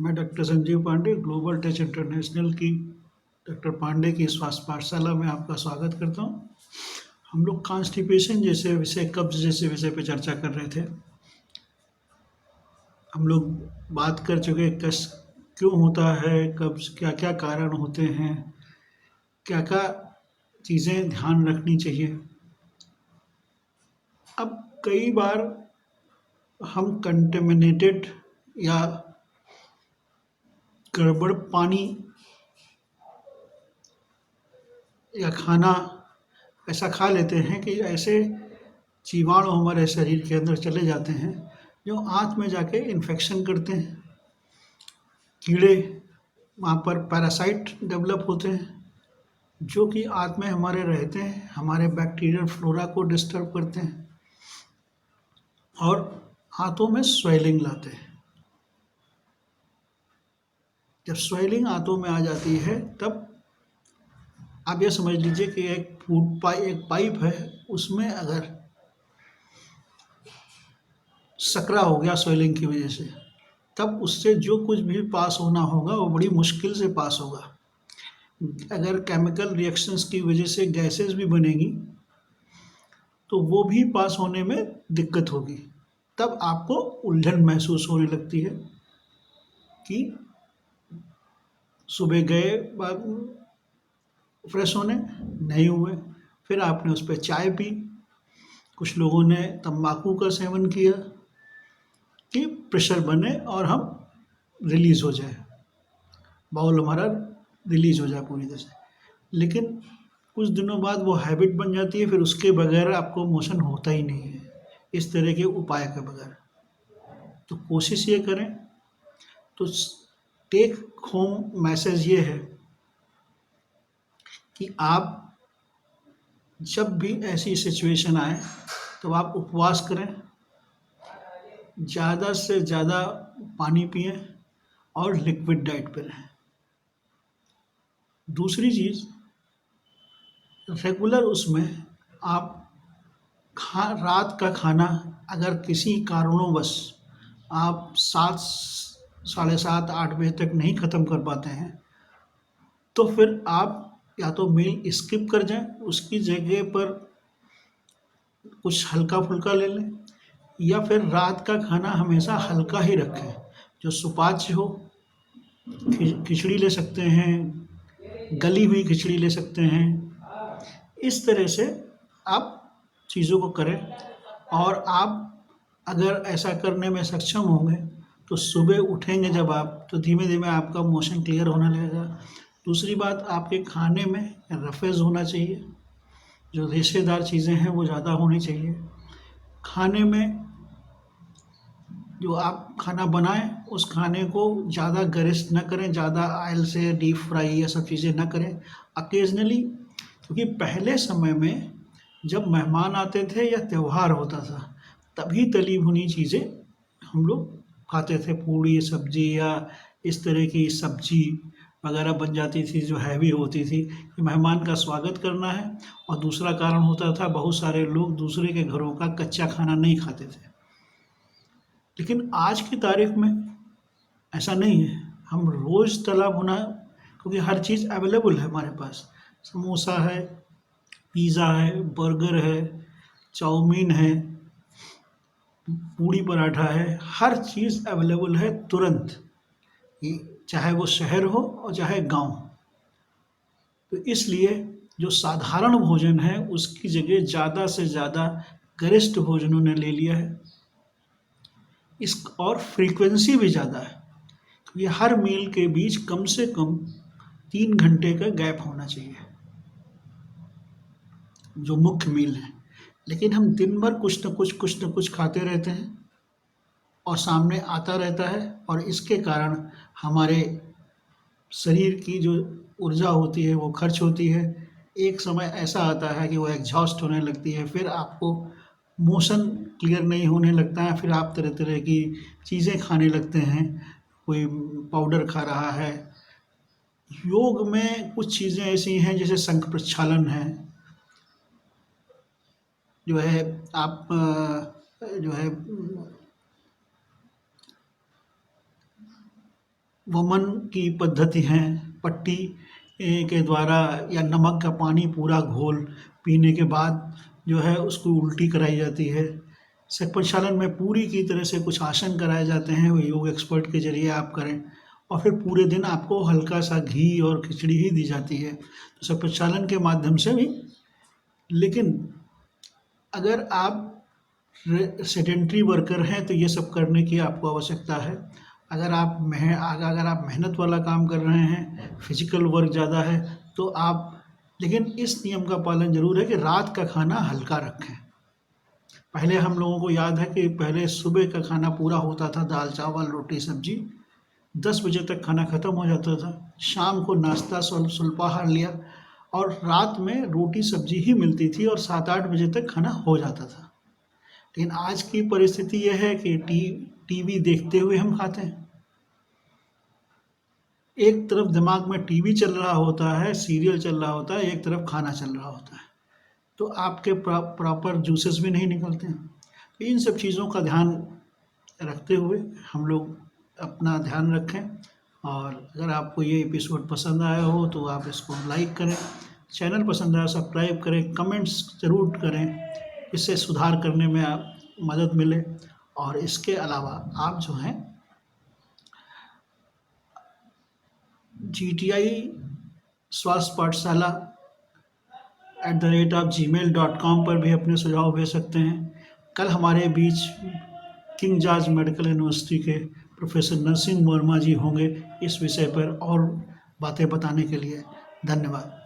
मैं doctor Sanjeev Pandey global touch international की doctor Pandey की स्वास्थ्य पाठशाला में आपका स्वागत करता हूँ। हम लोग कॉन्स्टिपेशन जैसे विषय, कब्ज जैसे विषय पे चर्चा कर रहे थे। हम लोग बात कर चुके कस क्यों होता है कब्ज, क्या क्या कारण होते हैं, क्या क्या चीज़ें ध्यान रखनी चाहिए। अब कई बार हम कंटेमिनेटेड या गड़बड़ पानी या खाना ऐसा खा लेते हैं कि ऐसे जीवाणु हमारे शरीर के अंदर चले जाते हैं जो आँत में जाके इन्फेक्शन करते हैं। कीड़े वहाँ पर पैरासाइट डेवलप होते हैं जो कि आँत में हमारे रहते हैं, हमारे बैक्टीरियल फ्लोरा को डिस्टर्ब करते हैं और आँतों में स्वेलिंग लाते हैं। जब स्वेलिंग आँतों में आ जाती है तब आप ये समझ लीजिए कि एक पाइप है, उसमें अगर सकरा हो गया स्वेलिंग की वजह से, तब उससे जो कुछ भी पास होना होगा वो बड़ी मुश्किल से पास होगा। अगर केमिकल रिएक्शंस की वजह से गैसेस भी बनेगी तो वो भी पास होने में दिक्कत होगी। तब आपको उलझन महसूस होने लगती है कि सुबह गए फ्रेश होने, नहीं हुए, फिर आपने उस पर चाय पी, कुछ लोगों ने तंबाकू का सेवन किया कि प्रेशर बने और हम रिलीज़ हो जाए, बाउल हमारा रिलीज़ हो जाए पूरी तरह से। लेकिन कुछ दिनों बाद वो हैबिट बन जाती है, फिर उसके बगैर आपको मोशन होता ही नहीं है, इस तरह के उपाय के बगैर। तो कोशिश ये करें, तो टेक होम मैसेज ये है कि आप जब भी ऐसी सिचुएशन आए तो आप उपवास करें, ज़्यादा से ज़्यादा पानी पिएं और लिक्विड डाइट पे रहें। दूसरी चीज़, रेगुलर उसमें आप रात का खाना अगर किसी कारणोंवश आप 7, साढ़े 7, 8 बजे तक नहीं ख़त्म कर पाते हैं तो फिर आप या तो मील स्किप कर जाएं, उसकी जगह पर कुछ हल्का फुल्का ले लें, या फिर रात का खाना हमेशा हल्का ही रखें, जो सुपाच्य हो। खिचड़ी ले सकते हैं, गली हुई खिचड़ी ले सकते हैं। इस तरह से आप चीज़ों को करें और आप अगर ऐसा करने में सक्षम होंगे तो सुबह उठेंगे जब आप, तो धीमे धीमे आपका मोशन क्लियर होने लगेगा। दूसरी बात, आपके खाने में रफेज होना चाहिए, जो रेशेदार चीज़ें हैं वो ज़्यादा होनी चाहिए। खाने में जो आप खाना बनाएं उस खाने को ज़्यादा गरिष्ठ न करें, ज़्यादा ऑयल से डीप फ्राई ये सब चीज़ें न करें। अकेजनली, क्योंकि पहले समय में जब मेहमान आते थे या त्यौहार होता था तभी तली भुनी चीज़ें हम लोग खाते थे, पूड़ी सब्जी या इस तरह की सब्जी वगैरह बन जाती थी जो हैवी होती थी कि मेहमान का स्वागत करना है। और दूसरा कारण होता था, बहुत सारे लोग दूसरे के घरों का कच्चा खाना नहीं खाते थे। लेकिन आज की तारीख में ऐसा नहीं है, हम रोज़ तला भुना, क्योंकि हर चीज़ अवेलेबल है हमारे पास। समोसा है, पिज़्ज़ा है, बर्गर है, चाउमीन है, पूड़ी पराठा है, हर चीज़ अवेलेबल है तुरंत, ये चाहे वो शहर हो और चाहे गांव। तो इसलिए जो साधारण भोजन है उसकी जगह ज़्यादा से ज़्यादा गरिष्ठ भोजनों ने ले लिया है। इस और फ्रीक्वेंसी भी ज़्यादा है, क्योंकि हर मील के बीच कम से कम 3 घंटे का गैप होना चाहिए, जो मुख्य मील है। लेकिन हम दिन भर कुछ न कुछ खाते रहते हैं और सामने आता रहता है, और इसके कारण हमारे शरीर की जो ऊर्जा होती है वो खर्च होती है। एक समय ऐसा आता है कि वो एग्जॉस्ट होने लगती है, फिर आपको मोशन क्लियर नहीं होने लगता है, फिर आप तरह तरह की चीज़ें खाने लगते हैं, कोई पाउडर खा रहा है। योग में कुछ चीज़ें ऐसी हैं जैसे शंख प्रक्षालन है, जो है आप जो है वमन की पद्धति हैं, पट्टी के द्वारा या नमक का पानी पूरा घोल पीने के बाद जो है उसको उल्टी कराई जाती है। प्रक्षालन में पूरी की तरह से कुछ आसन कराए जाते हैं, वो योग एक्सपर्ट के ज़रिए आप करें, और फिर पूरे दिन आपको हल्का सा घी और खिचड़ी ही दी जाती है, तो प्रक्षालन के माध्यम से भी। लेकिन अगर आप सेडेंट्री वर्कर हैं तो ये सब करने की आपको आवश्यकता है। अगर आप मेहनत वाला काम कर रहे हैं, फिजिकल वर्क ज़्यादा है, तो आप, लेकिन इस नियम का पालन ज़रूर है कि रात का खाना हल्का रखें। पहले हम लोगों को याद है कि पहले सुबह का खाना पूरा होता था, दाल चावल रोटी सब्जी, 10 बजे तक खाना ख़त्म हो जाता था। शाम को नाश्ता सुल्पाहार लिया और रात में रोटी सब्जी ही मिलती थी और 7-8 बजे तक खाना हो जाता था। लेकिन आज की परिस्थिति यह है कि टीवी देखते हुए हम खाते हैं। एक तरफ दिमाग में टीवी चल रहा होता है, सीरियल चल रहा होता है, एक तरफ खाना चल रहा होता है, तो आपके प्रॉपर जूसेस भी नहीं निकलते हैं। तो इन सब चीज़ों का ध्यान रखते हुए हम लोग अपना ध्यान रखें। और अगर आपको ये एपिसोड पसंद आया हो तो आप इसको लाइक करें, चैनल पसंद आया सब्सक्राइब करें, कमेंट्स ज़रूर करें, इससे सुधार करने में आप मदद मिले। और इसके अलावा आप जो हैं GTI स्वास्थ्य पाठशाला @gmail.com पर भी अपने सुझाव भेज सकते हैं। कल हमारे बीच किंग जॉर्ज मेडिकल यूनिवर्सिटी के प्रोफेसर नरसिंह वर्मा जी होंगे इस विषय पर और बातें बताने के लिए। धन्यवाद।